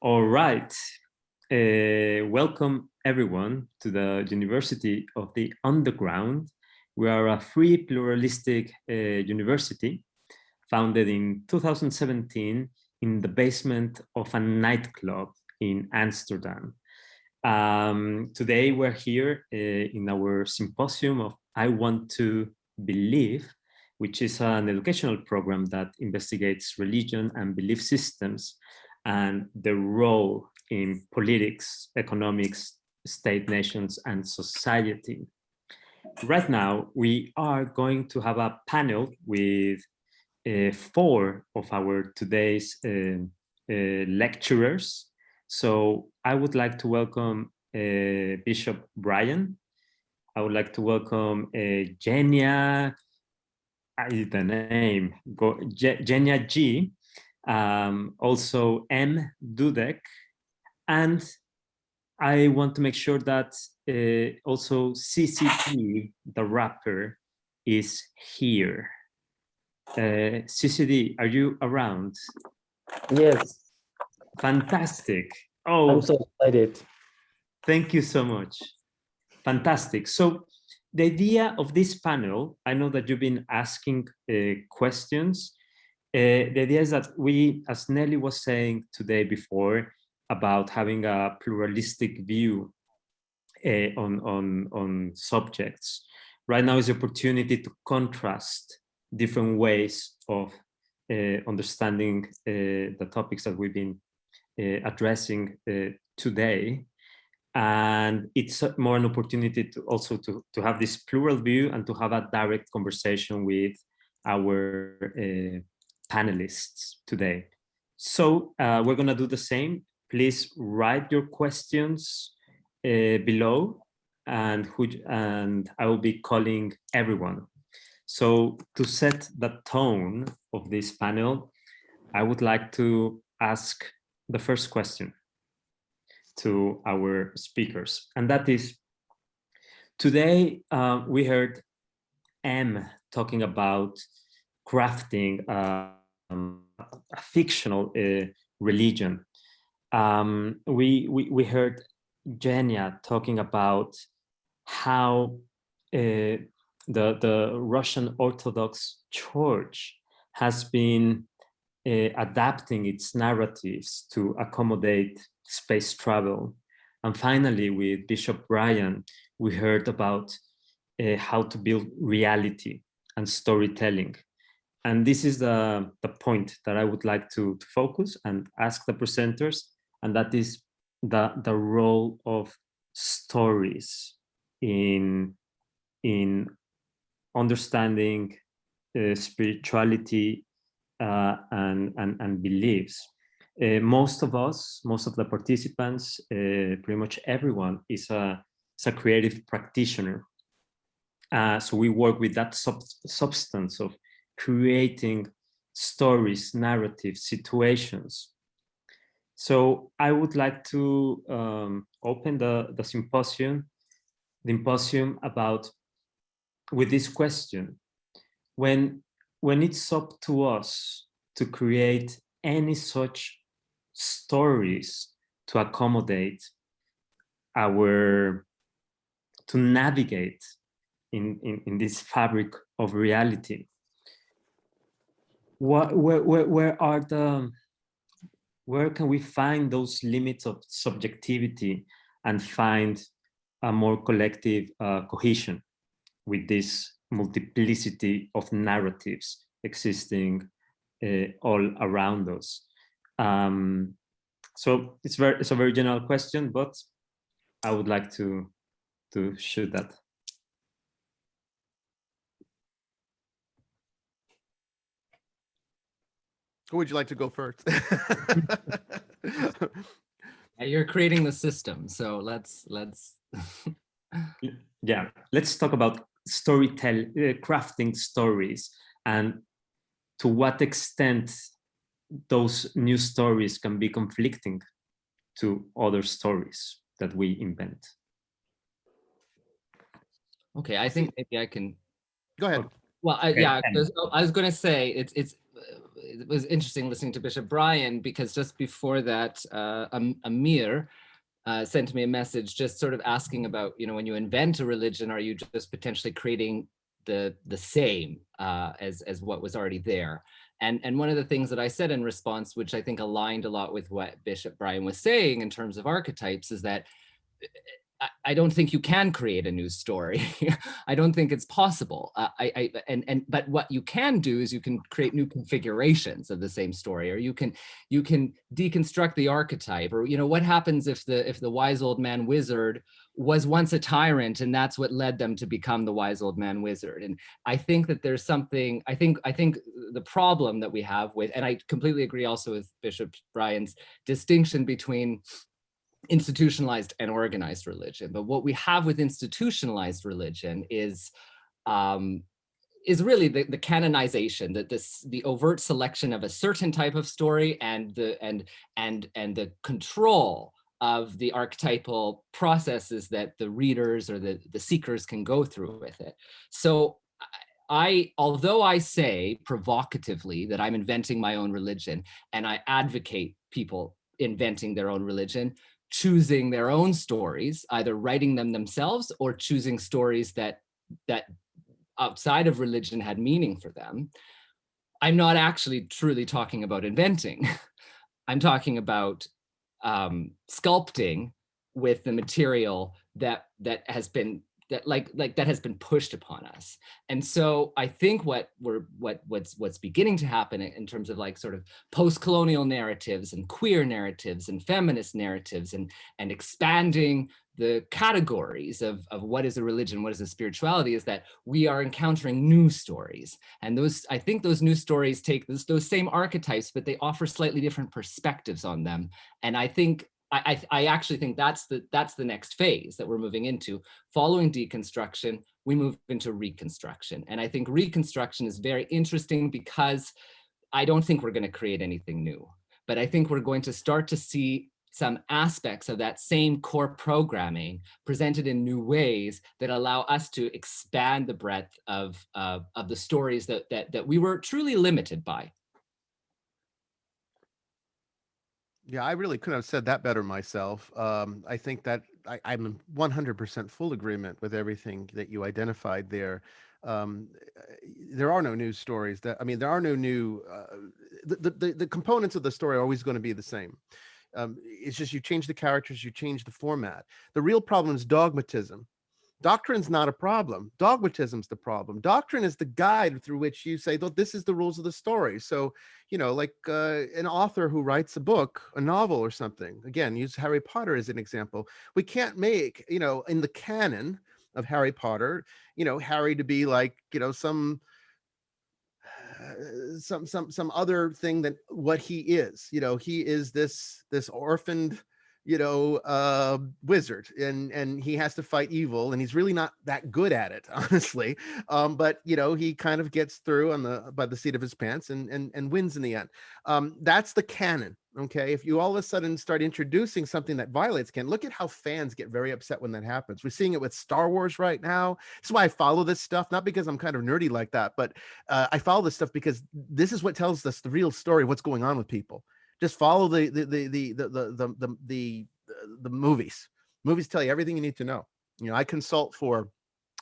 All right. Welcome everyone to the University of the Underground. We are a free pluralistic university founded in 2017 in the basement of a nightclub in Amsterdam. Today we're here in our symposium of I Want to Believe, which is an educational program that investigates religion and belief systems and the role in politics, economics, state, nations, and society. Right now, we are going to have a panel with 4 of our today's lecturers. So I would like to welcome Bishop Bryan. I would like to welcome Jenia, the name, Jenia G, also M. Dudeck, and I want to make sure that also CCD, the rapper, is here. CCD, are you around? Yes. Fantastic. Oh, I'm so excited. Thank you so much. Fantastic. So the idea of this panel, I know that you've been asking questions. The idea is that we, as Nelly was saying today before, about having a pluralistic view on subjects. Right now is the opportunity to contrast different ways of understanding the topics that we've been addressing today. And it's more an opportunity to also to have this plural view and to have a direct conversation with our panelists today. So we're going to do the same. Please write your questions below, and I will be calling everyone. So to set the tone of this panel, I would like to ask the first question to our speakers, and that is, today we heard M talking about crafting a fictional religion. We heard Jenia talking about how the Russian Orthodox Church has been adapting its narratives to accommodate space travel. And finally, with Bishop Bryan, we heard about how to build reality and storytelling. And this is the point that I would like to focus and ask the presenters, and that is the role of stories in understanding spirituality and beliefs. Most of the participants, pretty much everyone is a creative practitioner. So we work with that substance of creating stories, narratives, situations. So I would like to open the symposium about with this question: when it's up to us to create any such stories to accommodate to navigate in this fabric of reality, where can we find those limits of subjectivity and find a more collective cohesion with this multiplicity of narratives existing all around us? So it's a very general question, but I would like to shoot that. Who would you like to go first? You're creating the system, so let's. Yeah, let's talk about storytelling, crafting stories, and to what extent those new stories can be conflicting to other stories that we invent. Okay, I think maybe I can. Go ahead. Well, yeah, I was going to say it's it was interesting listening to Bishop Bryan, because just before that, Amir sent me a message just sort of asking about, when you invent a religion, are you just potentially creating the same as what was already there? And one of the things that I said in response, which I think aligned a lot with what Bishop Bryan was saying in terms of archetypes, is that I don't think you can create a new story. I don't think it's possible. But what you can do is you can create new configurations of the same story, or you can deconstruct the archetype, or what happens if the wise old man wizard was once a tyrant, and that's what led them to become the wise old man wizard. And I think that there's something. I think the problem that we have with, and I completely agree also with Bishop Bryan's distinction between institutionalized and organized religion. But what we have with institutionalized religion is really the canonization, that the overt selection of a certain type of story, and the control of the archetypal processes that the readers or the seekers can go through with it. So although I say provocatively that I'm inventing my own religion, and I advocate people inventing their own religion, choosing their own stories, either writing them themselves or choosing stories that outside of religion had meaning for them, I'm not actually truly talking about inventing. I'm talking about sculpting with the material that has been that has been pushed upon us. And so I think what's beginning to happen in terms of sort of post-colonial narratives and queer narratives and feminist narratives and expanding the categories of what is a religion, what is a spirituality, is that we are encountering new stories. And I think those new stories take those same archetypes, but they offer slightly different perspectives on them. And I actually think that's the next phase that we're moving into. Following deconstruction, we move into reconstruction. And I think reconstruction is very interesting, because I don't think we're going to create anything new, but I think we're going to start to see some aspects of that same core programming presented in new ways that allow us to expand the breadth of the stories that we were truly limited by. Yeah, I really couldn't have said that better myself. I think that I'm in 100% full agreement with everything that you identified there. There are no new stories. There are no new. The components of the story are always going to be the same. It's just you change the characters, you change the format. The real problem is dogmatism. Doctrine's not a problem. Dogmatism's the problem. Doctrine is the guide through which you say, this is the rules of the story. So, like an author who writes a book, a novel or something, again, use Harry Potter as an example. We can't make, in the canon of Harry Potter, Harry to be like, some other thing than what he is. He is this orphaned wizard, and he has to fight evil, and he's really not that good at it, honestly. But he kind of gets through by the seat of his pants and wins in the end. That's the canon. Okay, if you all of a sudden start introducing something that violates canon, look at how fans get very upset when that happens. We're seeing it with Star Wars right now. This is why I follow this stuff, not because I'm kind of nerdy like that, but I follow this stuff because this is what tells us the real story of what's going on with people. Just follow the movies. Movies tell you everything you need to know. I consult for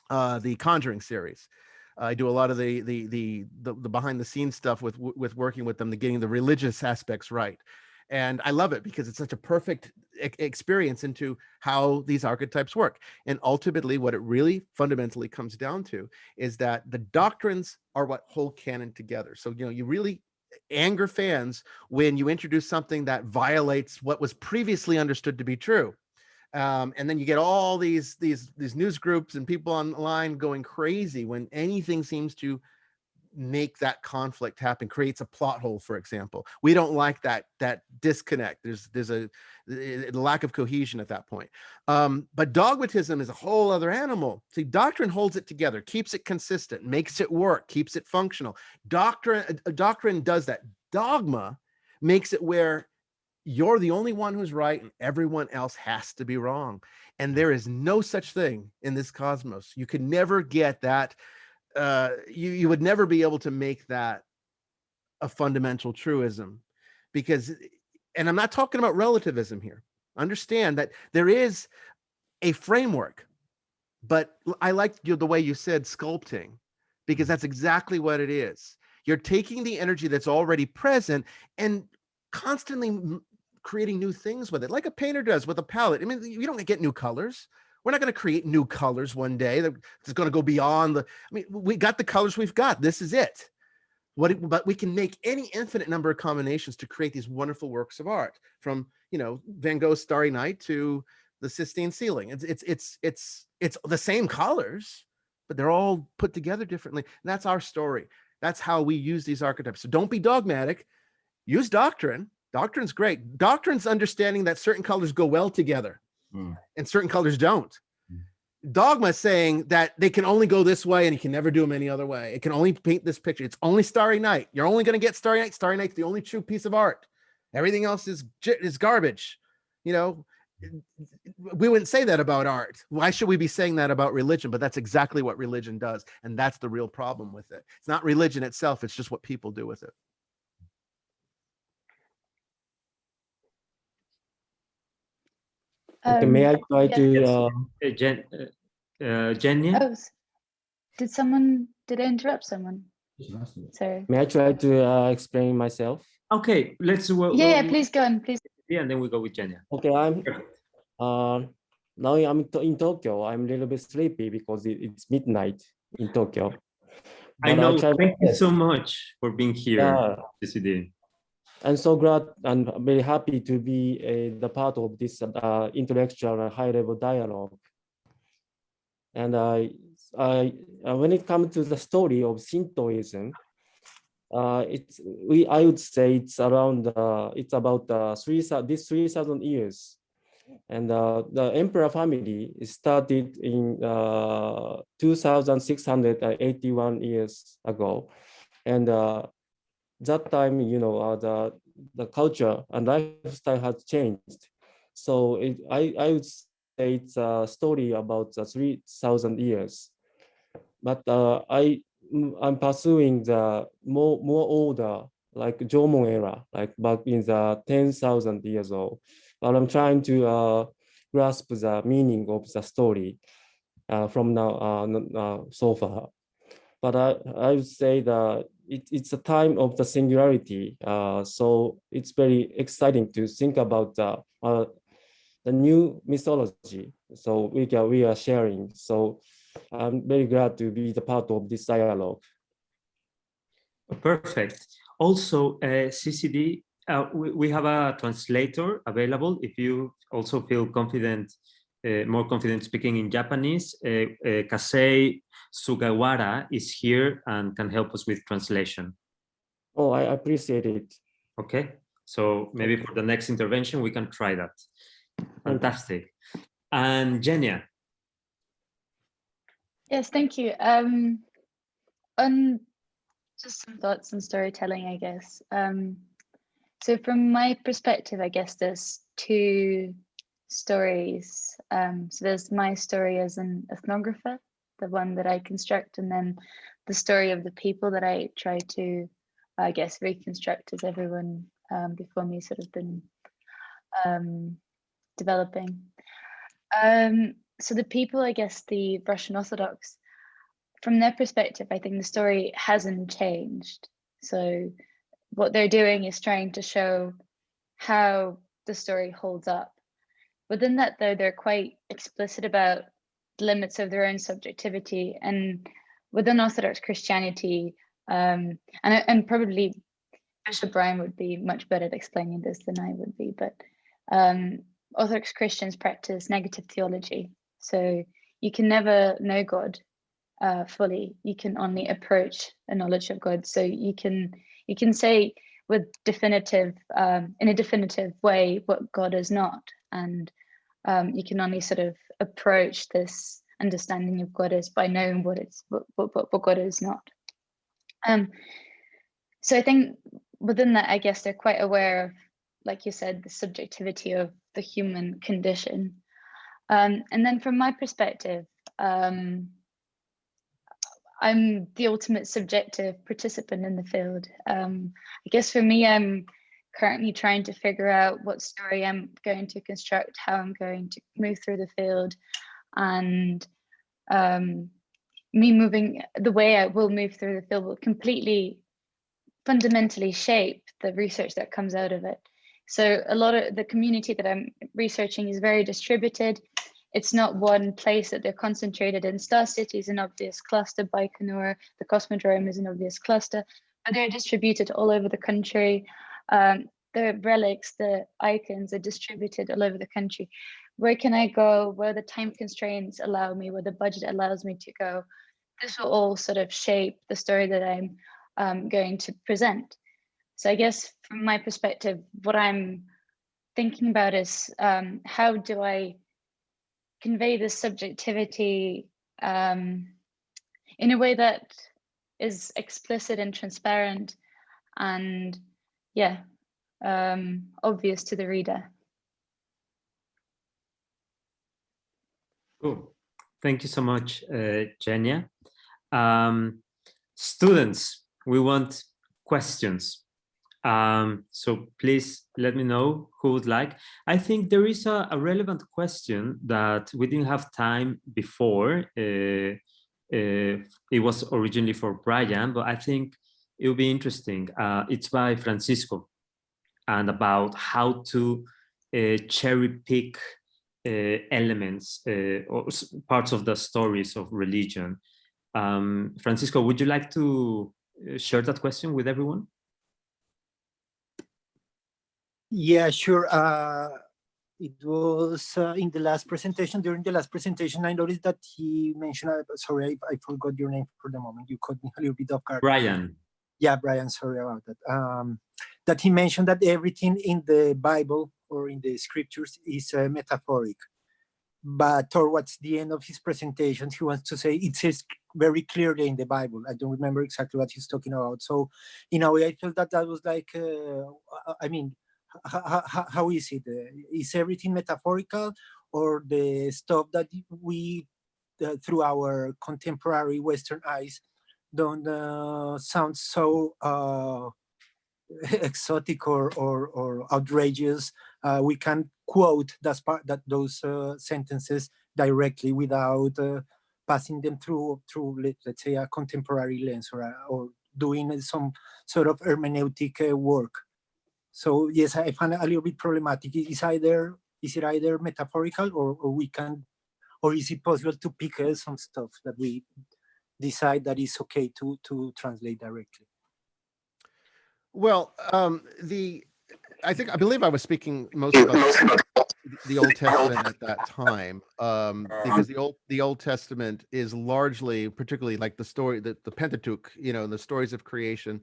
the Conjuring series. I do a lot of the behind the scenes stuff with working with them, getting the religious aspects right. And I love it because it's such a perfect experience into how these archetypes work. And ultimately, what it really fundamentally comes down to is that the doctrines are what hold canon together. So, you really anger fans when you introduce something that violates what was previously understood to be true. And then you get all these news groups and people online going crazy when anything seems to make that conflict happen, creates a plot hole, for example. We don't like that disconnect. There's a lack of cohesion at that point. But dogmatism is a whole other animal. See, doctrine holds it together, keeps it consistent, makes it work, keeps it functional. Doctrine does that. Dogma makes it where you're the only one who's right and everyone else has to be wrong. And there is no such thing in this cosmos. You could never get that. You would never be able to make that a fundamental truism, because, and I'm not talking about relativism here. Understand that there is a framework, but I like the way you said sculpting, because that's exactly what it is. You're taking the energy that's already present and constantly creating new things with it, like a painter does with a palette. I mean, you don't get new colors. We're not going to create new colors one day that's going to go beyond the, I mean, we got the colors we've got. This is it. But we can make any infinite number of combinations to create these wonderful works of art, from, you know, Van Gogh's Starry Night to the Sistine Ceiling. It's the same colors, but they're all put together differently. And that's our story. That's how we use these archetypes. So don't be dogmatic. Use doctrine. Doctrine's great. Doctrine's understanding that certain colors go well together and certain colors don't. Dogma is saying that they can only go this way and you can never do them any other way. It can only paint this picture. It's only Starry Night. You're only going to get Starry Night. Starry Night's the only true piece of art. Everything else is garbage. You know, we wouldn't say that about art. Why should we be saying that about religion? But that's exactly what religion does. And that's the real problem with it. It's not religion itself. It's just what people do with it. Okay, may I try Yes. to Jenia? Oh, did I interrupt someone? Sorry. may I try to explain myself? Okay, let's Yeah, please go on, please. Yeah, and then we go with Jenia. Okay, I'm Perfect. now I'm in Tokyo. I'm a little bit sleepy because it's midnight in Tokyo. I But know. try my Thank you best. so much for being here, Yeah. CCD. I'm so glad and very happy to be the part of this intellectual and high-level dialogue. And when it comes to the story of Shintoism, I would say it's about 3,000 years, and the emperor family started in 2,681 years ago, and that time, you know, the culture and lifestyle has changed. So I would say it's a story about 3,000 years. But I'm pursuing the more older, like Jomon era, like back in the 10,000 years old. But I'm trying to grasp the meaning of the story from now so far. But I would say that it's a time of the singularity. So it's very exciting to think about the new mythology. So we are sharing. So I'm very glad to be the part of this dialogue. Perfect. Also, CCD, we have a translator available. If you also feel confident, more confident speaking in Japanese, Kasei Sugawara is here and can help us with translation. Oh, I appreciate it. Okay, so maybe for the next intervention, we can try that. Fantastic. And Jenia. Yes, thank you. On just some thoughts on storytelling, I guess. So from my perspective, I guess there's two stories. So there's my story as an ethnographer, the one that I construct, and then the story of the people that I try to, I guess, reconstruct as everyone before me sort of been developing. So the people, I guess, the Russian Orthodox, from their perspective, I think the story hasn't changed. So what they're doing is trying to show how the story holds up. Within that, though, they're quite explicit about the limits of their own subjectivity. And within Orthodox Christianity, and probably Bishop Bryan would be much better at explaining this than I would be, but Orthodox Christians practice negative theology. So you can never know God fully. You can only approach a knowledge of God. So you can say with definitive, in a definitive way, what God is not, and you can only sort of approach this understanding of God is by knowing what God is not. So I think within that, I guess they're quite aware of, like you said, the subjectivity of the human condition. And then from my perspective, I'm the ultimate subjective participant in the field. I guess for me, I'm currently trying to figure out what story I'm going to construct, how I'm going to move through the field, and the way I will move through the field will completely fundamentally shape the research that comes out of it. So a lot of the community that I'm researching is very distributed. It's not one place that they're concentrated in. Star City is an obvious cluster, Baikonur, the Cosmodrome is an obvious cluster, but they're distributed all over the country. The relics, the icons are distributed all over the country. Where can I go? Where the time constraints allow me, where the budget allows me to go? This will all sort of shape the story that I'm going to present. So I guess from my perspective, what I'm thinking about is how do I convey this subjectivity in a way that is explicit and transparent and obvious to the reader. Cool. Thank you so much, Jenia. Students, we want questions. So please let me know who would like. I think there is a relevant question that we didn't have time before. It was originally for Bryan, but I think it will be interesting. It's by Francisco, and about how to cherry pick elements or parts of the stories of religion. Francisco, would you like to share that question with everyone? Yeah, sure. It was in the last presentation. During the last presentation, I noticed that he mentioned, sorry, I forgot your name for the moment. You caught me a little bit off guard. Bryan. Yeah, Bryan, sorry about that. That he mentioned that everything in the Bible or in the scriptures is metaphoric. But towards the end of his presentation, he wants to say it says very clearly in the Bible. I don't remember exactly what he's talking about. So in a way, I felt that was like, I mean, how is it? Is everything metaphorical, or the stuff that we, through our contemporary Western eyes, don't sound so exotic or outrageous? We can quote those sentences directly without passing them through let's say a contemporary lens or doing some sort of hermeneutic work. So yes, I find it a little bit problematic. Is it either metaphorical or is it possible to pick some stuff that we decide that is okay to translate directly? Well, I believe I was speaking mostly about the Old Testament at that time, because the Old Testament is largely, particularly like the story, the Pentateuch, the stories of creation,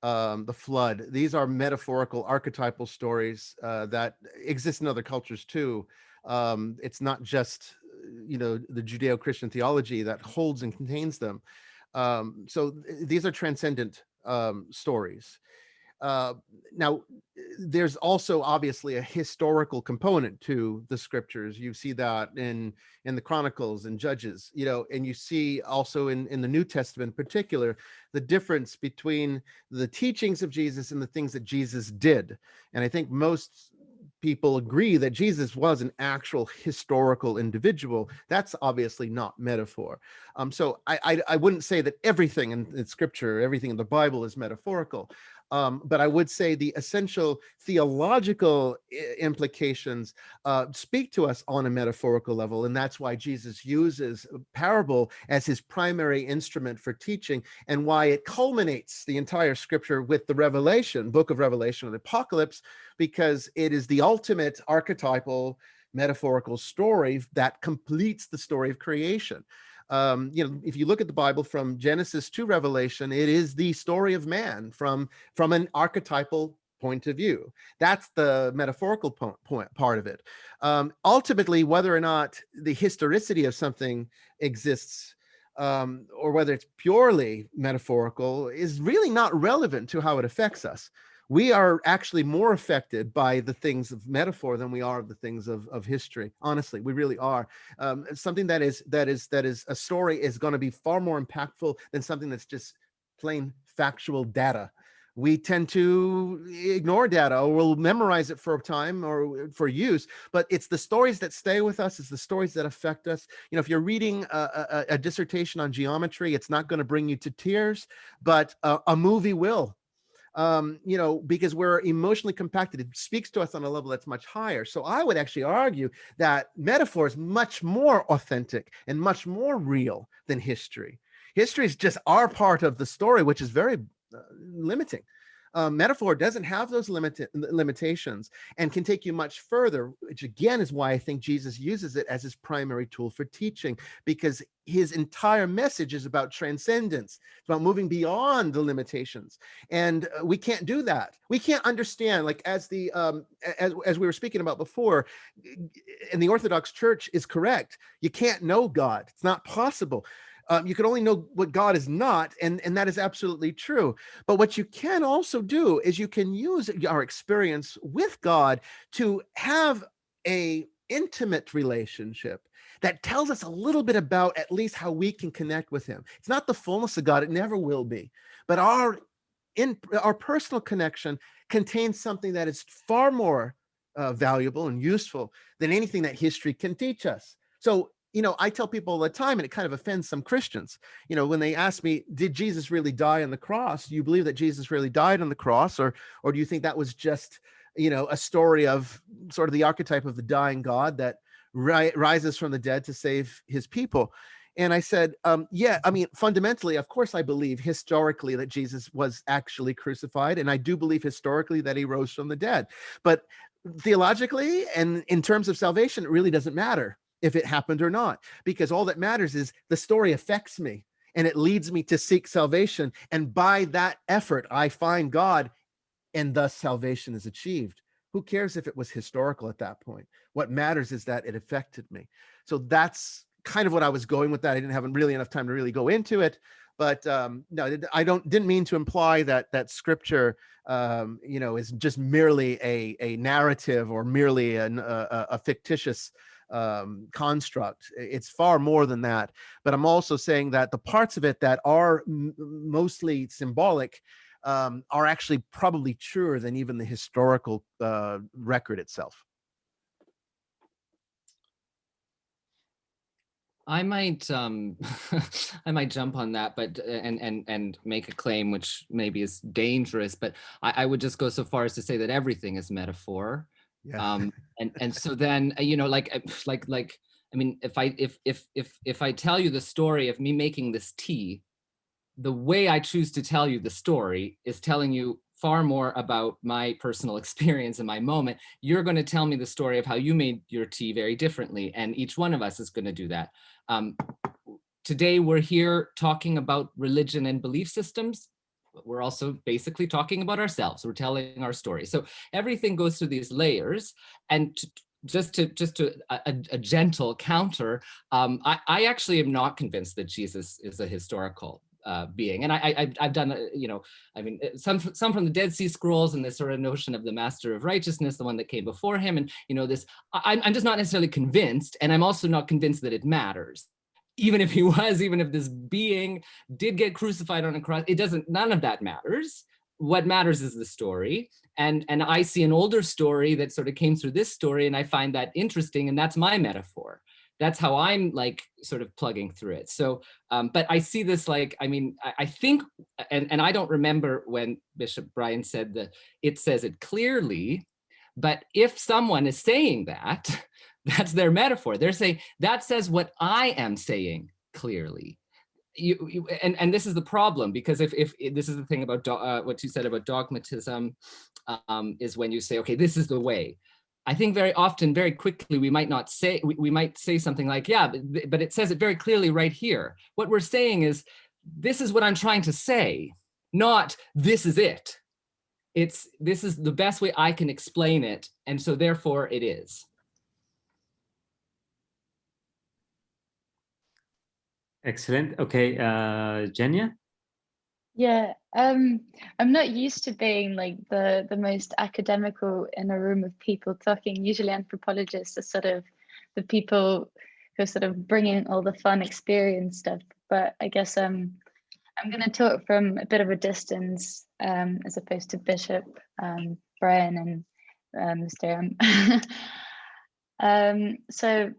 the flood. These are metaphorical, archetypal stories that exist in other cultures too. It's not just the Judeo-Christian theology that holds and contains them. So these are transcendent stories. Now, there's also obviously a historical component to the scriptures. You see that in the Chronicles and Judges, and you see also in the New Testament in particular, the difference between the teachings of Jesus and the things that Jesus did. And I think most people agree that Jesus was an actual historical individual. That's obviously not metaphor. So I wouldn't say that everything in scripture, everything in the Bible is metaphorical. But I would say the essential theological implications speak to us on a metaphorical level. And that's why Jesus uses parable as his primary instrument for teaching, and why it culminates the entire scripture with the book of Revelation, or the Apocalypse, because it is the ultimate archetypal metaphorical story that completes the story of creation. If you look at the Bible from Genesis to Revelation, it is the story of man from an archetypal point of view. That's the metaphorical part of it. Ultimately, whether or not the historicity of something exists, or whether it's purely metaphorical, is really not relevant to how it affects us. We are actually more affected by the things of metaphor than we are of the things of history. Honestly, we really are. Something that is a story is going to be far more impactful than something that's just plain factual data. We tend to ignore data, or we'll memorize it for a time or for use, but it's the stories that stay with us. It's the stories that affect us. You know, if you're reading a dissertation on geometry, it's not going to bring you to tears, but a movie will. You know, because we're emotionally compacted. It speaks to us on a level that's much higher. So I would actually argue that metaphor is much more authentic and much more real than history. History is just our part of the story, which is very limiting. Metaphor doesn't have those limitations and can take you much further, which again is why I think Jesus uses it as his primary tool for teaching, because his entire message is about transcendence. It's about moving beyond the limitations. And we can't do that. We can't understand, like as we were speaking about before, and the Orthodox Church is correct. You can't know God. It's not possible. You can only know what God is not, and that is absolutely true. But what you can also do is you can use our experience with God to have an intimate relationship that tells us a little bit about at least how we can connect with him. It's not the fullness of God, it never will be. But our personal connection contains something that is far more valuable and useful than anything that history can teach us. So, you know, I tell people all the time, and it kind of offends some Christians, you know, when they ask me, did Jesus really die on the cross? Do you believe that Jesus really died on the cross? Or do you think that was just, you know, a story of sort of the archetype of the dying God that rises from the dead to save his people? And I said, yeah, I mean, fundamentally, of course, I believe historically that Jesus was actually crucified. And I do believe historically that he rose from the dead. But theologically and in terms of salvation, it really doesn't matter if it happened or not, because all that matters is the story affects me and it leads me to seek salvation. And by that effort, I find God, and thus salvation is achieved. Who cares if it was historical at that point? What matters is that it affected me. So that's kind of what I was going with that. I didn't have really enough time to really go into it, but no, I didn't mean to imply that scripture, you know, is just merely a narrative or merely a fictitious construct. It's far more than that. But I'm also saying that the parts of it that are mostly symbolic are actually probably truer than even the historical record itself. I might I might jump on that, but and make a claim which maybe is dangerous, but I would just go so far as to say that everything is metaphor. Yeah. And so then, you know, like I mean, if I tell you the story of me making this tea, the way I choose to tell you the story is telling you far more about my personal experience in my moment. You're going to tell me the story of how you made your tea very differently, and each one of us is going to do that. Today we're here talking about religion and belief systems. We're also basically talking about ourselves. We're telling our story. So everything goes through these layers. And just to a gentle counter, I actually am not convinced that Jesus is a historical being. And I've done, you know, I mean, some from the Dead Sea Scrolls and this sort of notion of the master of righteousness, the one that came before him. And, you know, this, I'm just not necessarily convinced. And I'm also not convinced that it matters. Even if he was, even if this being did get crucified on a cross, it doesn't, none of that matters. What matters is the story. And I see an older story that sort of came through this story, and I find that interesting, and that's my metaphor. That's how I'm like sort of plugging through it. So, but I see this like, I mean, I think, and I don't remember when Bishop Bryan said that it says it clearly, but if someone is saying that, that's their metaphor. They're saying that says what I am saying clearly. And this is the problem, because if this is the thing about what you said about dogmatism, is when you say, okay, this is the way. I think very often, very quickly, we might not say, we might say something like, yeah, but it says it very clearly right here. What we're saying is, this is what I'm trying to say, not this is it. This is the best way I can explain it, and so therefore it is. Excellent. Okay, Jenia? Yeah, I'm not used to being like the most academical in a room of people talking. Usually anthropologists are sort of the people who are sort of bringing all the fun experience stuff. But I guess I'm going to talk from a bit of a distance as opposed to Bishop Bryan and Mr. So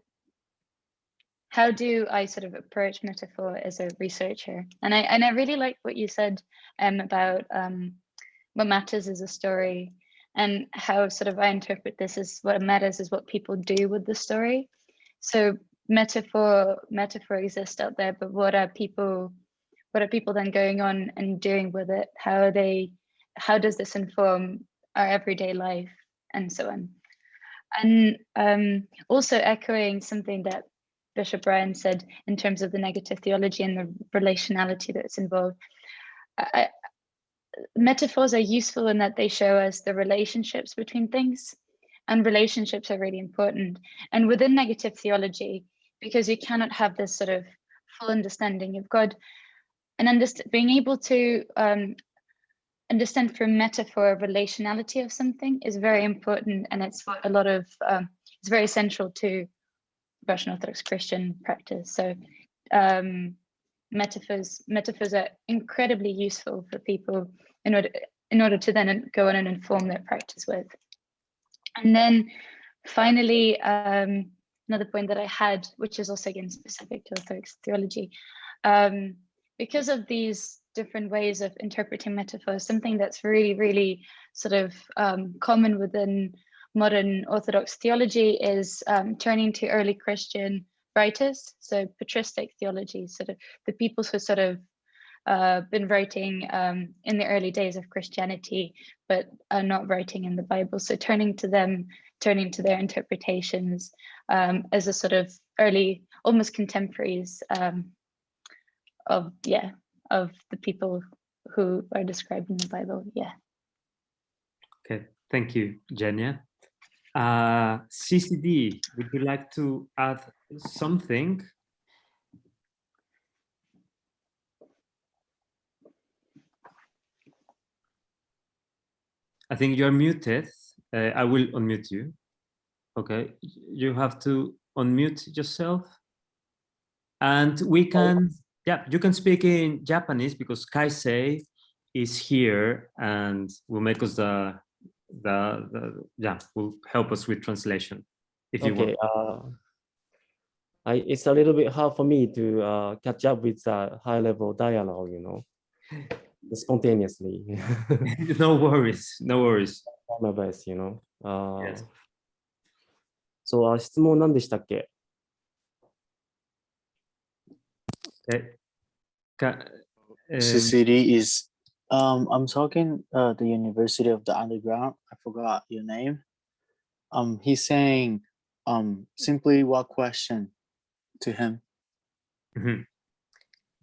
how do I sort of approach metaphor as a researcher? And I really like what you said about what matters is a story, and how sort of I interpret this as what matters is what people do with the story. So metaphor exists out there, but what are people then going on and doing with it? How does this inform our everyday life and so on? And also echoing something that Bishop Bryan said in terms of the negative theology and the relationality that's involved. Metaphors are useful in that they show us the relationships between things, and relationships are really important. And within negative theology, because you cannot have this sort of full understanding of God, and being able to understand through metaphor relationality of something is very important, and it's what a lot of it's very central to Russian Orthodox Christian practice. So metaphors are incredibly useful for people in order to then go on and inform their practice with. And then finally, another point that I had, which is also again specific to Orthodox theology, because of these different ways of interpreting metaphors, something that's really, really sort of common within modern Orthodox theology is turning to early Christian writers, so patristic theology, sort of the people who sort of been writing in the early days of Christianity, but are not writing in the Bible. So turning to them, turning to their interpretations as a sort of early, almost contemporaries of the people who are described in the Bible. Yeah. Okay, thank you, Jenia. CCD, would you like to add something? I think you're muted. I will unmute you. Okay, you have to unmute yourself. And we can, yeah, you can speak in Japanese because Kaisei is here and will make us will help us with translation. If you want. It's a little bit hard for me to catch up with the high level dialogue, you know, spontaneously. No worries, no worries. My best, you know. Yes. So 質問何でしたっけ? CCD is I'm talking the University of the Underground. I forgot your name. He's saying simply one question to him. Mm-hmm.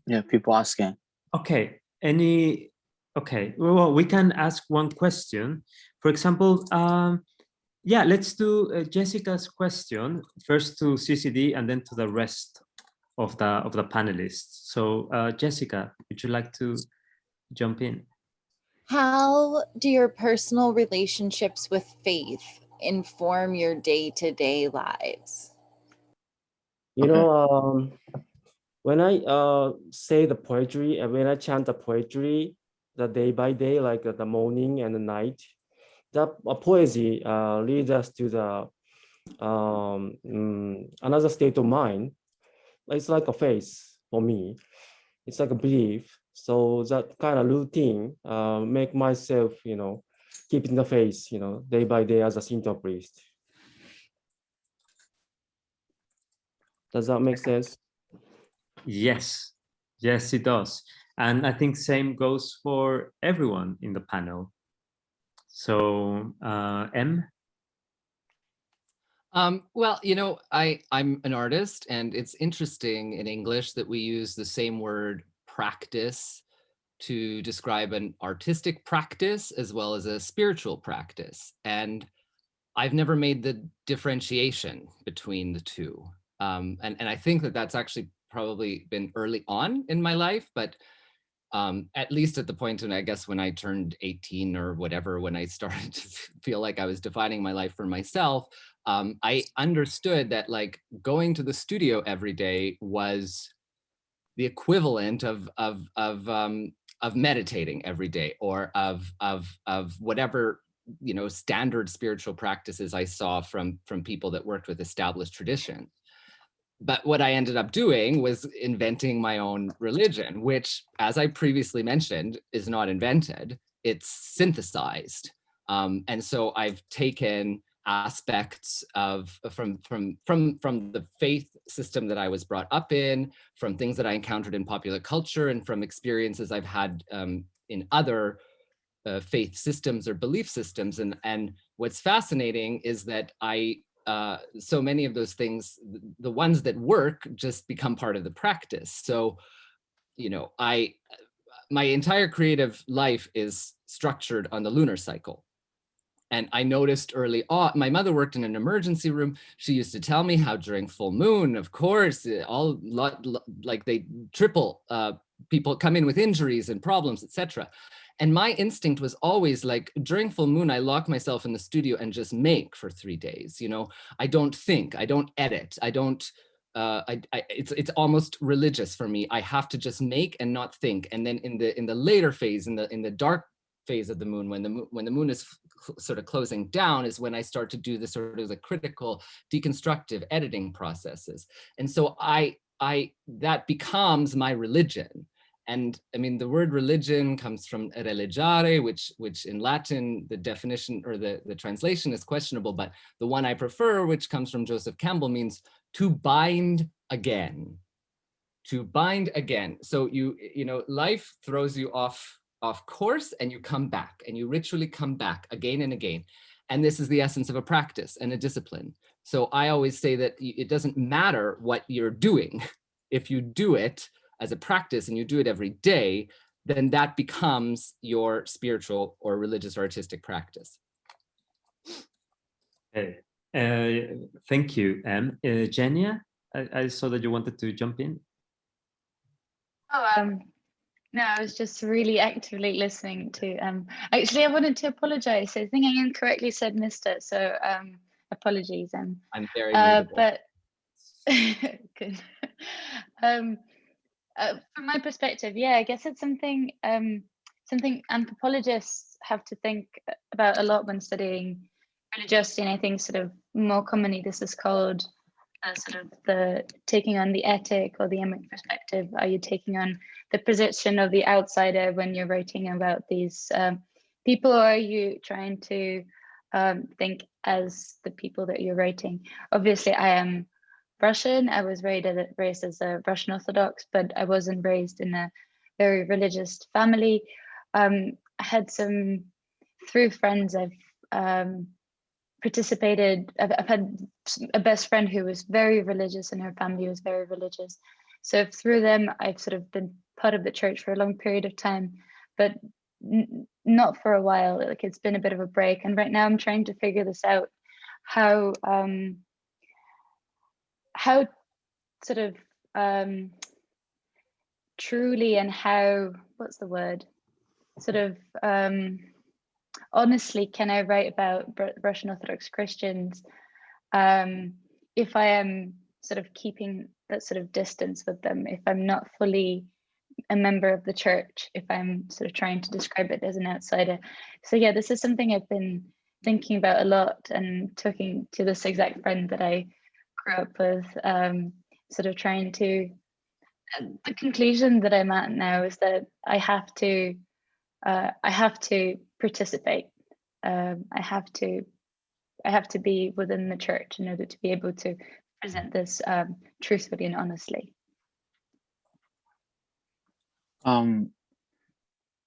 Yeah, people asking. Okay. Okay. Well, we can ask one question. For example, yeah, let's do Jessica's question first to CCD and then to the rest of the panelists. So Jessica, would you like to jump in? How do your personal relationships with faith inform your day-to-day lives? You know, when I say the poetry and when I chant the poetry, the day by day, like the morning and the night, that poesy leads us to the another state of mind. It's like a faith for me. It's like a belief. So that kind of routine make myself, you know, keeping the faith, you know, day by day as a Shinto priest. Does that make sense? Yes, yes, it does. And I think same goes for everyone in the panel. So M? Well, you know, I'm an artist, and it's interesting in English that we use the same word practice to describe an artistic practice as well as a spiritual practice. And I've never made the differentiation between the two. And I think that that's actually probably been early on in my life, but at least at the point when I guess when I turned 18 or whatever, when I started to feel like I was defining my life for myself, I understood that like going to the studio every day was the equivalent of meditating every day, or of whatever, you know, standard spiritual practices I saw from people that worked with established traditions. But what I ended up doing was inventing my own religion, which, as I previously mentioned, is not invented, it's synthesized. And so I've taken aspects of from the faith system that I was brought up in, from things that I encountered in popular culture, and from experiences I've had in other faith systems or belief systems. And what's fascinating is that so many of those things, the ones that work, just become part of the practice. So, you know, my entire creative life is structured on the lunar cycle. And I noticed early on, my mother worked in an emergency room. She used to tell me how during full moon, of course, like they triple people come in with injuries and problems, etc. And my instinct was always like, during full moon, I lock myself in the studio and just make for 3 days. You know, I don't think, I don't edit, I don't, it's almost religious for me. I have to just make and not think. And then in the later phase, in the dark phase of the moon, when the moon is sort of closing down, is when I start to do the sort of the critical deconstructive editing processes. And so that becomes my religion. And I mean, the word religion comes from religare, which in Latin, the definition or the translation is questionable, but the one I prefer, which comes from Joseph Campbell, means to bind again. To bind again. So you know, life throws you off course, and you come back, and you ritually come back again and again. And this is the essence of a practice and a discipline. So I always say that it doesn't matter what you're doing. If you do it as a practice and you do it every day, then that becomes your spiritual or religious or artistic practice. Okay. Thank you, Jenia. I saw that you wanted to jump in. Oh, no, I was just really actively listening to. Actually, I wanted to apologize. I think I incorrectly said Mr. So apologies. I'm very movable. But good. From my perspective, yeah, I guess it's something anthropologists have to think about a lot when studying religiosity, and I think sort of more commonly this is called sort of the taking on the ethic or the emic perspective. Are you taking on the position of the outsider when you're writing about these people, or are you trying to think as the people that you're writing? Obviously, I am Russian. I was raised as a Russian Orthodox, but I wasn't raised in a very religious family. I had some, through friends, I've participated, I've had a best friend who was very religious, and her family was very religious. So through them, I've sort of been part of the church for a long period of time, but not for a while. Like, it's been a bit of a break. And right now I'm trying to figure this out, how sort of truly, and how, what's the word, sort of honestly can I write about Russian Orthodox Christians if I am sort of keeping that sort of distance with them, if I'm not fully a member of the church, if I'm sort of trying to describe it as an outsider. So yeah, this is something I've been thinking about a lot, and talking to this exact friend that I grew up with, sort of trying to, the conclusion that I'm at now is that I have to participate. I have to be within the church in order to be able to present this truthfully and honestly. I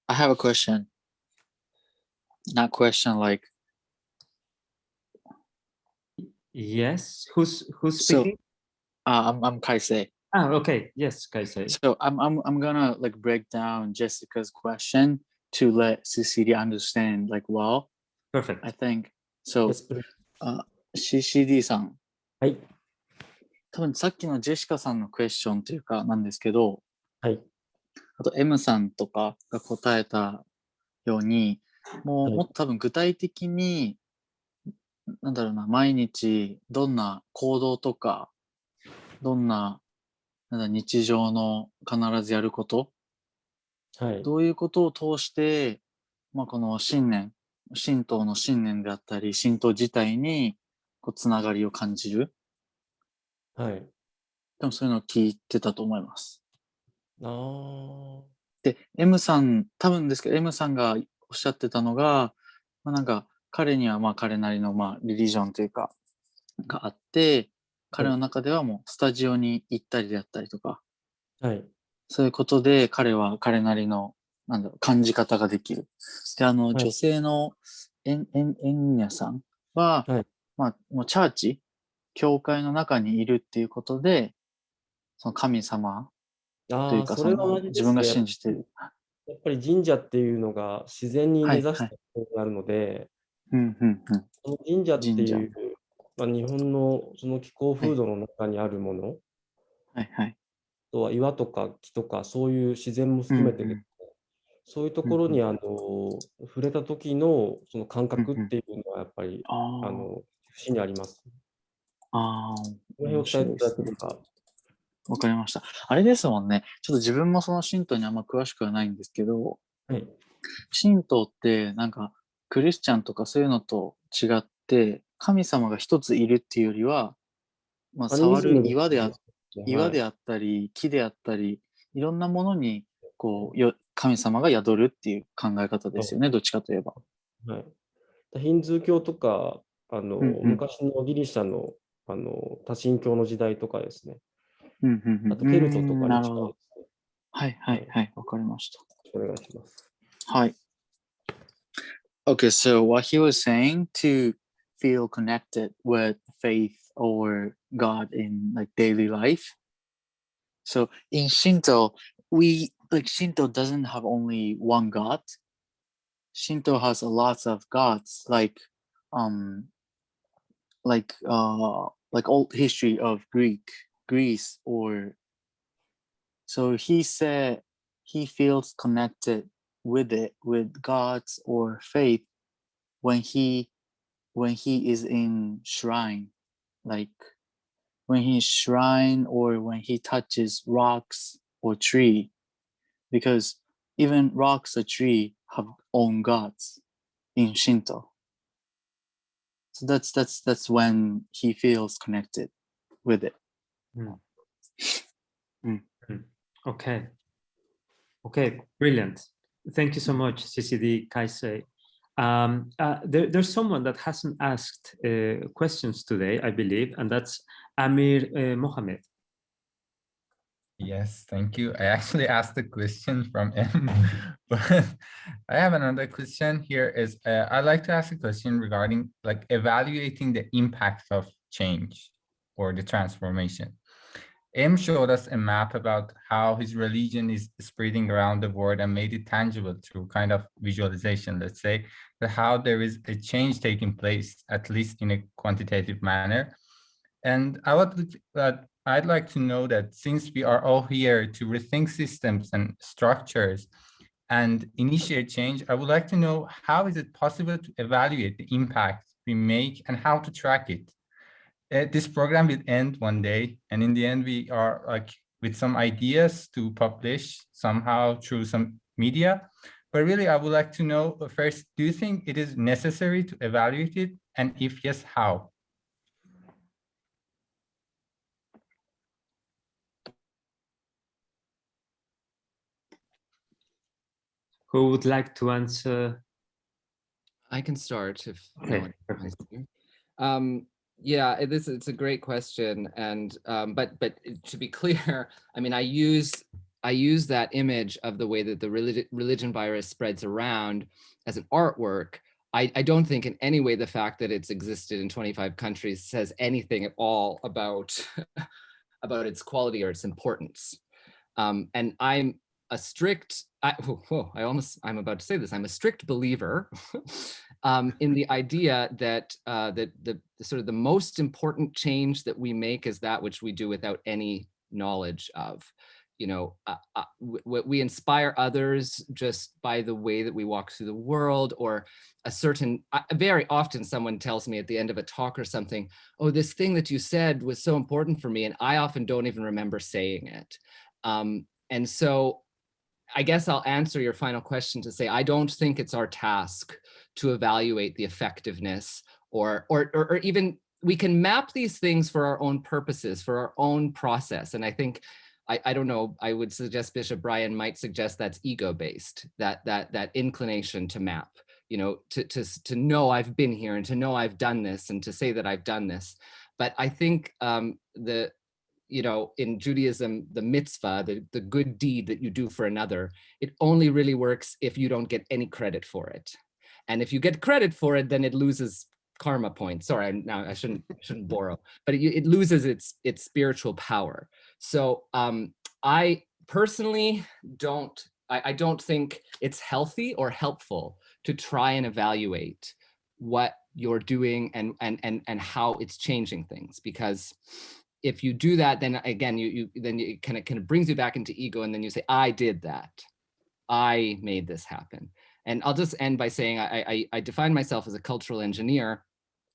have a question. Not question, like. Yes. Who's speaking? I'm Kaisei. Ah, okay. Yes, Kaisei. So I'm gonna like break down Jessica's question to let Cecilia understand like well. Perfect. I think so. Yes, please. CCD さん。はい。多分さっきのジェシカさんのクエスチョンっていうかなんですけど、はい。あと M さんとかが答えたように、もっと多分具体的に、なんだろうな、毎日どんな行動とか、どんな、日常の必ずやること、どういうことを通して、この神道の信念であったり、神道自体につながりを感じる。でもそういうのを聞いてたと思います。で、M さん、多分ですけど、M さんがおっしゃってたのが、なんか彼には彼なりのリリジョンというか、があって、彼の中ではもうスタジオに行ったりであったりとか、そういうことで彼は彼なりの感じ方ができる。で、女性のエンニャさんは、もうチャーチ、教会の中にいるっていうことで、その神様というか、それは同じですね。自分が信じてる。やっぱり神社っていうのが自然に根ざしたものがあるので、その神社っていう、日本のその気候風土の中にあるもの、あとは岩とか木とかそういう自然も含めてですね、そういうところに触れた時のその感覚っていうのはやっぱり節にあります。面白いですね。わかりました。あれですもんね。ちょっと自分もその神道にあんま詳しくはないんですけど、神道ってなんかクリスチャンとかそういうのと違って、神様が一ついるっていうよりは、触る岩であったり、木であったり、いろんなものに神様が宿るっていう考え方ですよね、どっちかといえば。ヒンズー教とか、昔のギリシャの多神教の時代とかですね。あとケルトとかに近いですね。わかりました。お願いします。Okay, so what he was saying to feel connected with faith or God in like daily life. So in Shinto, Shinto doesn't have only one God. Shinto has a lot of gods, like old history of Greece, or so he said he feels connected with gods or faith when he is in shrine, like when he's shrine or when he touches rocks or tree, because even rocks or tree have own gods in Shinto. So that's when he feels connected with it. Okay, brilliant. Thank you so much, CCD Kaisei. There's someone that hasn't asked questions today, I believe, and that's Amir Mohammed. Yes, thank you. I actually asked a question from him, but I have another question here. I'd like to ask a question regarding like evaluating the impact of change or the transformation. M showed us a map about how his religion is spreading around the world and made it tangible through kind of visualization, let's say, that how there is a change taking place, at least in a quantitative manner. And I'd like to know that since we are all here to rethink systems and structures and initiate change, I would like to know how is it possible to evaluate the impact we make and how to track it. This program will end one day, and in the end, we are like with some ideas to publish somehow through some media. But really, I would like to know first, do you think it is necessary to evaluate it? And if yes, how? Who would like to answer? I can start if okay. Yeah, it's a great question, and but to be clear, I mean, I use that image of the way that the religion virus spreads around as an artwork. I don't think in any way the fact that it's existed in 25 countries says anything at all about about its quality or its importance. And I'm a strict, I'm about to say this, I'm a strict believer in the idea that the sort of the most important change that we make is that which we do without any knowledge of. we inspire others just by the way that we walk through the world, or a certain, very often someone tells me at the end of a talk or something, oh, this thing that you said was so important for me. And I often don't even remember saying it. And so I guess I'll answer your final question to say, I don't think it's our task to evaluate the effectiveness or even, we can map these things for our own purposes, for our own process. And I think, I don't know, I would suggest Bishop Bryan might suggest that's ego-based, that inclination to map, to know I've been here and to know I've done this and to say that I've done this. But I think in Judaism, the mitzvah, the good deed that you do for another, it only really works if you don't get any credit for it. And if you get credit for it, then it loses karma points. Sorry, now I shouldn't borrow, but it loses its spiritual power. So I personally don't think it's healthy or helpful to try and evaluate what you're doing and how it's changing things, because if you do that, then again, it kind of brings you back into ego, and then you say, I did that, I made this happen. And I'll just end by saying I define myself as a cultural engineer,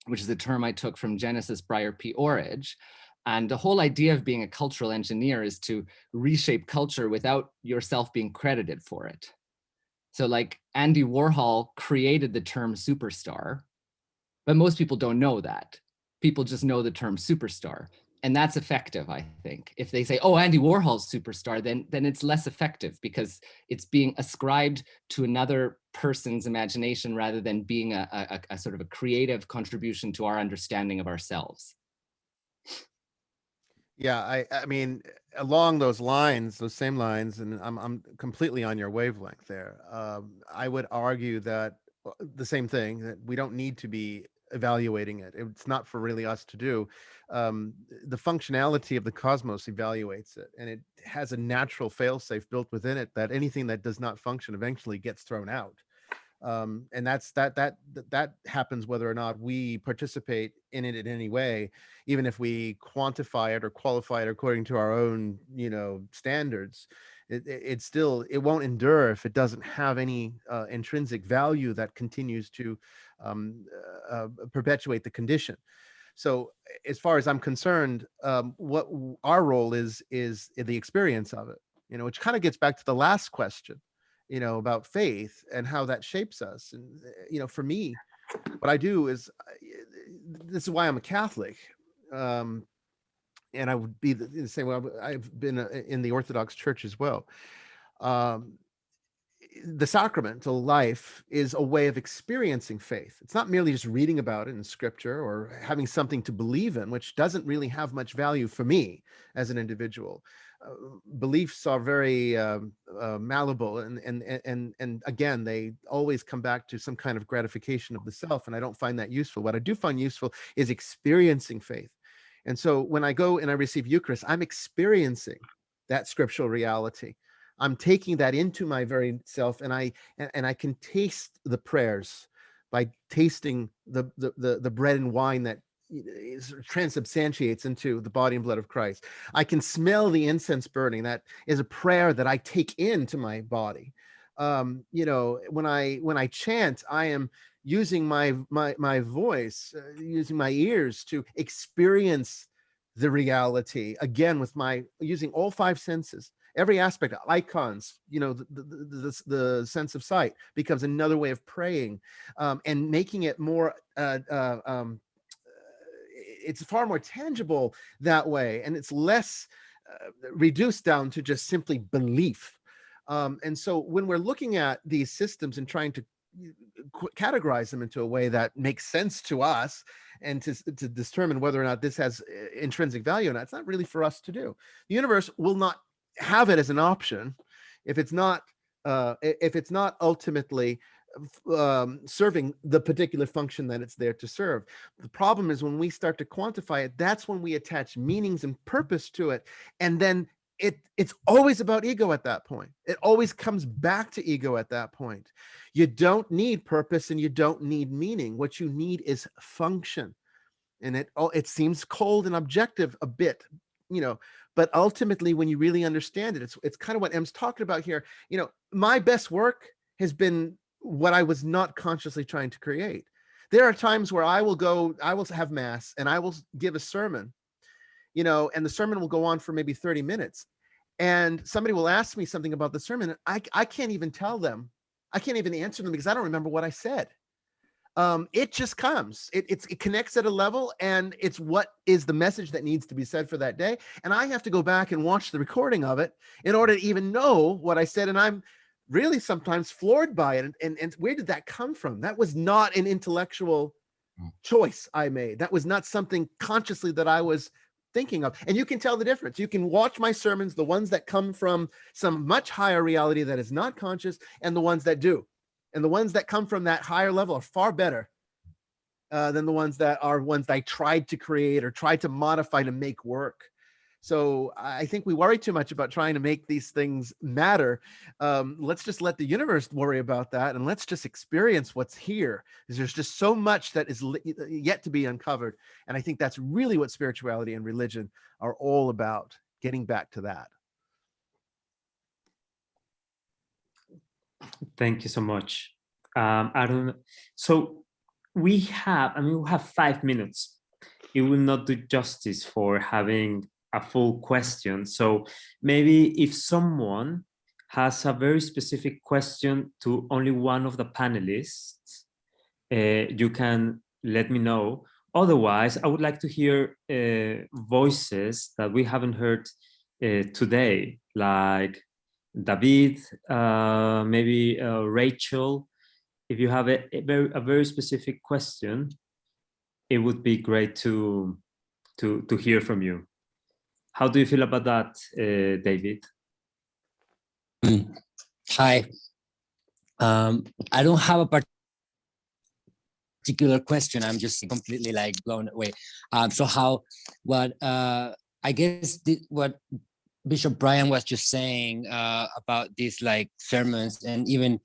which is a term I took from Genesis Breyer P. Orridge. And the whole idea of being a cultural engineer is to reshape culture without yourself being credited for it. So like Andy Warhol created the term superstar, but most people don't know that. People just know the term superstar. And that's effective, I think. If they say, oh, Andy Warhol's superstar, then it's less effective because it's being ascribed to another person's imagination rather than being a sort of a creative contribution to our understanding of ourselves. Yeah, I mean, along those lines, those same lines, and I'm completely on your wavelength there. I would argue that the same thing, that we don't need to be evaluating it. It's not for really us to do. The functionality of the cosmos evaluates it, and it has a natural failsafe built within it that anything that does not function eventually gets thrown out. And that happens whether or not we participate in it in any way, even if we quantify it or qualify it according to our own, standards. It still, it won't endure if it doesn't have any intrinsic value that continues to perpetuate the condition. So as far as I'm concerned, what our role is the experience of it, which kind of gets back to the last question, about faith and how that shapes us. And, for me, what I do is, this is why I'm a Catholic. And I would be the same way. I've been in the Orthodox Church as well. The sacramental life is a way of experiencing faith. It's not merely just reading about it in scripture or having something to believe in, which doesn't really have much value for me as an individual. Beliefs are very malleable, and again, they always come back to some kind of gratification of the self, and I don't find that useful. What I do find useful is experiencing faith. And so when I go and I receive Eucharist, I'm experiencing that scriptural reality. I'm taking that into my very self, and I can taste the prayers by tasting the bread and wine that transubstantiates into the body and blood of Christ. I can smell the incense burning. That is a prayer that I take into my body. When I chant, I am using my voice, using my ears to experience the reality again with using all five senses. Every aspect, icons, the sense of sight becomes another way of praying, and making it more, it's far more tangible that way. And it's less reduced down to just simply belief. And so when we're looking at these systems and trying to categorize them into a way that makes sense to us and to determine whether or not this has intrinsic value or not, it's not really for us to do. The universe will not have it as an option if it's not ultimately serving the particular function that it's there to serve. The problem is when we start to quantify it, that's when we attach meanings and purpose to it, and then it's always about ego at that point. It always comes back to ego at that point. You don't need purpose and you don't need meaning. What you need is function. And it seems cold and objective a bit, but ultimately when you really understand it, it's kind of what Em's talking about here. My best work has been what I was not consciously trying to create. There are times where I will have mass and I will give a sermon, and the sermon will go on for maybe 30 minutes. And somebody will ask me something about the sermon. And I can't even tell them. I can't even answer them because I don't remember what I said. It just comes. It connects at a level, and it's what is the message that needs to be said for that day. And I have to go back and watch the recording of it in order to even know what I said. And I'm really sometimes floored by it. And where did that come from? That was not an intellectual choice I made. That was not something consciously that I was thinking of. And you can tell the difference. You can watch my sermons, the ones that come from some much higher reality that is not conscious, and the ones that do. And the ones that come from that higher level are far better than the ones that I tried to create or tried to modify to make work. So I think we worry too much about trying to make these things matter. Let's just let the universe worry about that, and let's just experience what's here. Because there's just so much that is yet to be uncovered. And I think that's really what spirituality and religion are all about, getting back to that. Thank you so much. I don't know. So we have 5 minutes. It will not do justice for having a full question. So maybe if someone has a very specific question to only one of the panelists, you can let me know. Otherwise, I would like to hear voices that we haven't heard today, like David, maybe Rachel. If you have a very specific question, it would be great to hear from you. How do you feel about that, David? Hi. I don't have a particular question. I'm just completely blown away. What Bishop Bryan was just saying about these sermons, and even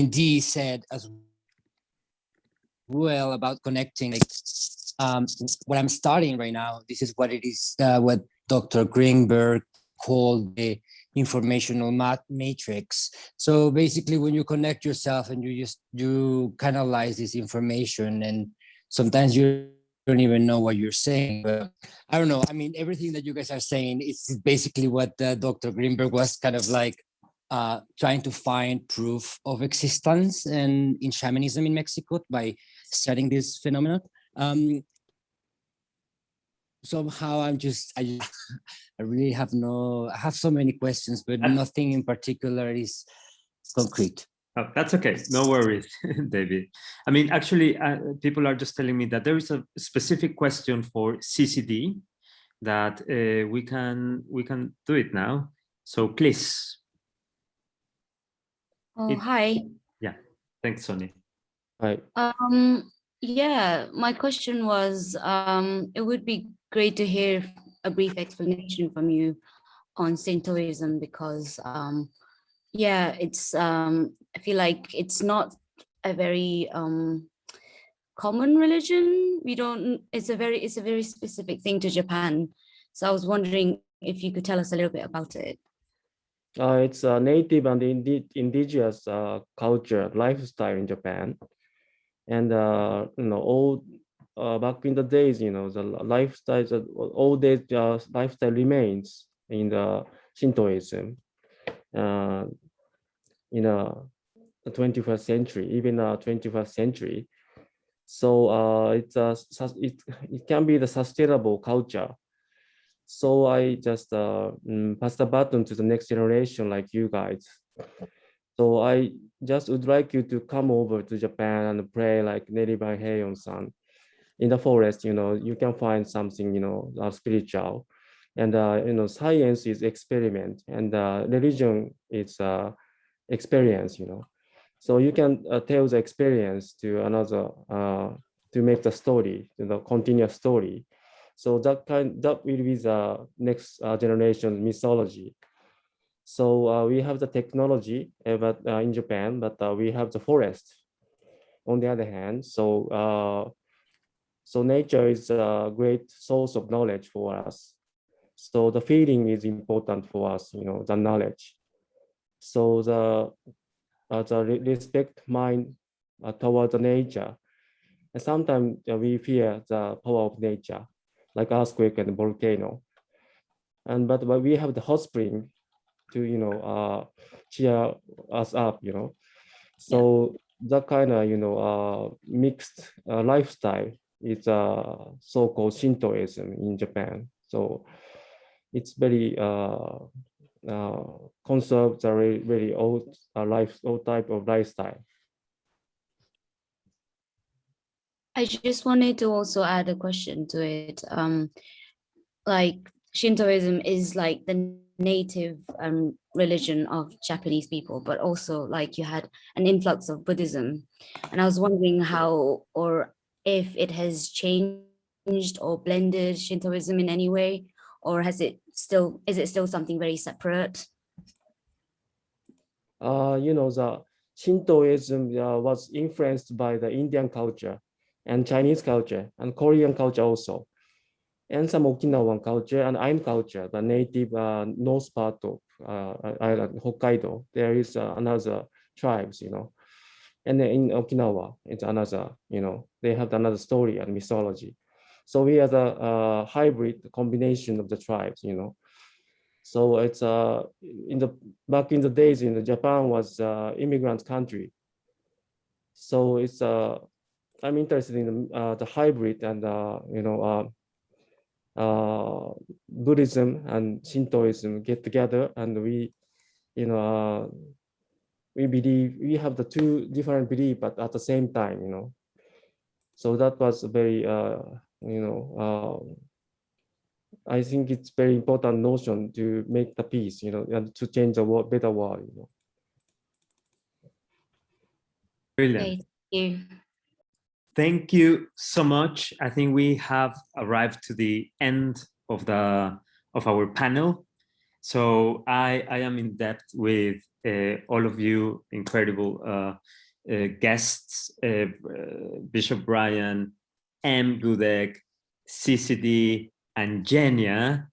Dee said as well about connecting. What I'm studying right now, this is what it is, what Dr. Greenberg called the Informational Mat Matrix. So basically, when you connect yourself and you canalize this information, and sometimes you don't even know what you're saying. But I don't know. I mean, everything that you guys are saying is basically what Dr. Greenberg was trying to find proof of existence and in shamanism in Mexico by studying this phenomenon. Somehow I really have I have so many questions, but nothing in particular is concrete. Oh, that's okay, no worries, David. I mean, actually, people are just telling me that there is a specific question for CCD that we can do it now. So please. Hi. Yeah, thanks, Sonia. Hi. Yeah, my question was, it would be great to hear a brief explanation from you on Shintoism, because it's I feel like it's not a very common religion. It's a very specific thing to Japan. So I was wondering if you could tell us a little bit about it. It's a native and indigenous culture, lifestyle in Japan. And all back in the days, the lifestyle, all days lifestyle remains in the Shintoism in the 21st century, even 21st century. So it can be the sustainable culture. So I just pass the baton to the next generation, like you guys. So I just would like you to come over to Japan and pray like Neribai Heion-san. In the forest, you can find something, spiritual. And, science is experiment, and religion is experience, So you can tell the experience to another, to make the story, continuous story. So that will be the next generation mythology. So we have the technology but in Japan, but we have the forest on the other hand. So So nature is a great source of knowledge for us. So the feeling is important for us, the knowledge. So the respect mind toward the nature. And sometimes we fear the power of nature, like earthquake and volcano. But we have the hot spring to cheer us up. So that kind of mixed lifestyle is so-called Shintoism in Japan. So it's very conserves a very old old type of lifestyle. I just wanted to also add a question to it. Like Shintoism is like the native religion of Japanese people, but also like you had an influx of Buddhism. And I was wondering how or if it has changed or blended Shintoism in any way, or is it still something very separate? The Shintoism was influenced by the Indian culture and Chinese culture and Korean culture also, and some Okinawan culture and Ainu culture, the native north part of island, Hokkaido. There is another tribes, and then in Okinawa, it's another, they have another story and mythology. So we are the hybrid combination of the tribes, So it's back in the days, Japan was immigrant country. So it's I'm interested in the hybrid and Buddhism and Shintoism get together, and we believe we have the two different beliefs, but at the same time, So that was a very I think it's very important notion to make the peace, and to change the world, better world. Brilliant. Thank you. Thank you so much. I think we have arrived to the end of our panel. So I am in debt with all of you incredible guests, Bishop Bryan, Dudeck, CCD, and Jenia.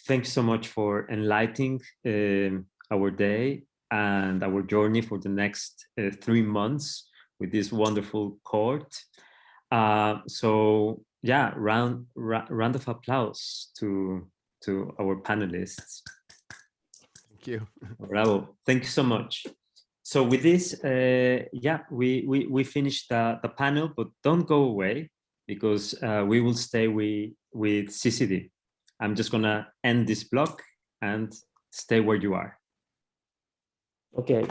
Thanks so much for enlightening our day and our journey for the next 3 months with this wonderful court. So yeah, round of applause to our panelists. Thank you. Bravo. Thank you so much. So with this, yeah, we finished the panel, but don't go away because we will stay with CCD. I'm just gonna end this block and stay where you are. Okay.